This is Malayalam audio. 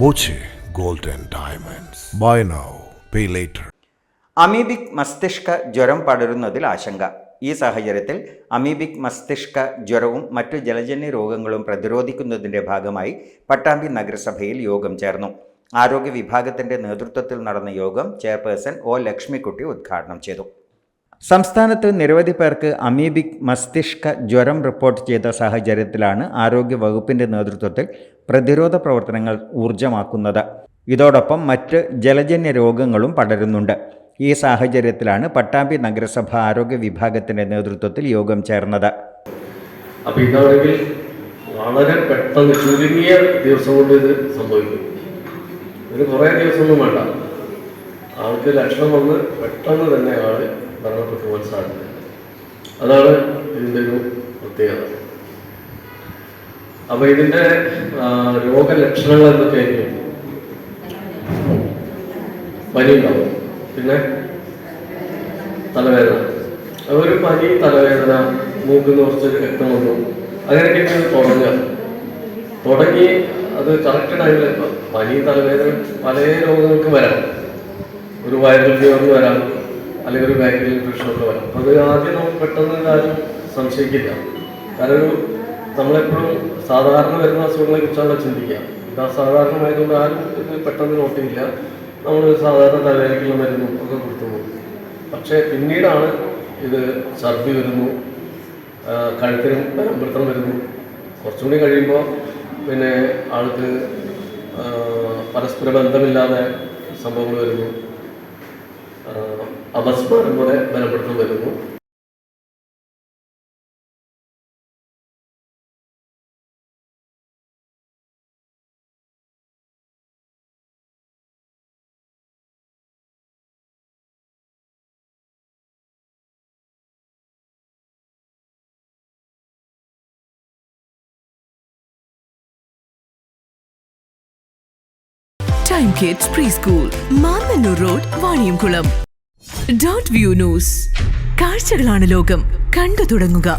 Boche gold and diamonds. Buy now, pay later. Amoebic മസ്തിഷ്ക ജ്വരം പടരുന്നതിൽ ആശങ്ക. ഈ സാഹചര്യത്തിൽ അമീബിക് മസ്തിഷ്ക ജ്വരവും മറ്റു ജലജന്യ രോഗങ്ങളും പ്രതിരോധിക്കുന്നതിൻ്റെ ഭാഗമായി പട്ടാമ്പി നഗരസഭയിൽ യോഗം ചേർന്നു. ആരോഗ്യ വിഭാഗത്തിൻ്റെ നേതൃത്വത്തിൽ നടന്ന യോഗം ചെയർപേഴ്സൺ ഒ ലക്ഷ്മിക്കുട്ടി ഉദ്ഘാടനം ചെയ്തു. സംസ്ഥാനത്ത് നിരവധി പേർക്ക് അമീബിക് മസ്തിഷ്ക ജ്വരം റിപ്പോർട്ട് ചെയ്ത സാഹചര്യത്തിലാണ് ആരോഗ്യ വകുപ്പിൻ്റെ നേതൃത്വത്തിൽ പ്രതിരോധ പ്രവർത്തനങ്ങൾ ഊർജ്ജമാക്കുന്നത്. ഇതോടൊപ്പം മറ്റ് ജലജന്യ രോഗങ്ങളും പടരുന്നുണ്ട്. ഈ സാഹചര്യത്തിലാണ് പട്ടാമ്പി നഗരസഭ ആരോഗ്യ വിഭാഗത്തിൻ്റെ നേതൃത്വത്തിൽ യോഗം ചേർന്നത്. അപ്പോൾ ഇതാണെങ്കിൽ വളരെ പെട്ടെന്ന് ചുരുങ്ങിയ ദിവസം കൊണ്ട് ഇത് സംഭവിക്കും. ഇത് കുറേ ദിവസമൊന്നും വേണ്ട. ആൾക്ക് ലക്ഷണം വന്ന് പെട്ടെന്ന് തന്നെ ആൾ മരണപ്പെട്ടു പോകാൻ സാധ്യത. അതാണ് ഇതിൻ്റെ ഒരു പ്രത്യേകത. അപ്പോൾ ഇതിൻ്റെ രോഗലക്ഷണങ്ങൾ എന്തൊക്കെയായിരിക്കും? പനി ഉണ്ടാവും, പിന്നെ തലവേദന. ഒരു പനി, തലവേദന, മൂക്കിന്ന് കുറച്ച് രക്തം വന്നു, അങ്ങനെയൊക്കെ തുടങ്ങി അത് കറക്റ്റ് ടൈമിൽ പനി, തലവേദന പല രോഗങ്ങൾക്ക് വരാം. ഒരു വൈറൽ ഫീവറിന് വരാം, അല്ലെങ്കിൽ ഒരു ബാക്ടീരിയൽ ഇൻഫെക്ഷനൊക്കെ വരാം. അപ്പോൾ അത് ആദ്യം നമുക്ക് പെട്ടെന്ന് ആരും സംശയിക്കില്ല. കാരണം നമ്മളെപ്പോഴും സാധാരണ വരുന്ന അസുഖങ്ങളെ കുറിച്ചാണ് ചിന്തിക്കുക. ഇത് അസാധാരണമായതുകൊണ്ട് ആരും ഇത് പെട്ടെന്ന് നോട്ട് ചെയ്യില്ല. നമ്മൾ സാധാരണ തലവേദനയ്ക്കുള്ള മരുന്നും ഒക്കെ കൊടുത്തു പോകും. പക്ഷേ പിന്നീടാണ് ഇത് ഛർദി വരുന്നു, കഴുത്തിനും ബലംപിടുത്തം വരുന്നു. കുറച്ചും കൂടി കഴിയുമ്പോൾ പിന്നെ ആൾക്ക് പരസ്പര ബന്ധമില്ലാതെ സംഭവങ്ങൾ വരുന്നു, അപസ്മാരം പോലെ ബലപ്പെടുത്തം വരുന്നു. Time Kids Preschool, Mannannur road, Vaniyamkulam. Dot View News. കാഴ്ചകളാണ് ലോകം, കണ്ടു തുടങ്ങുക.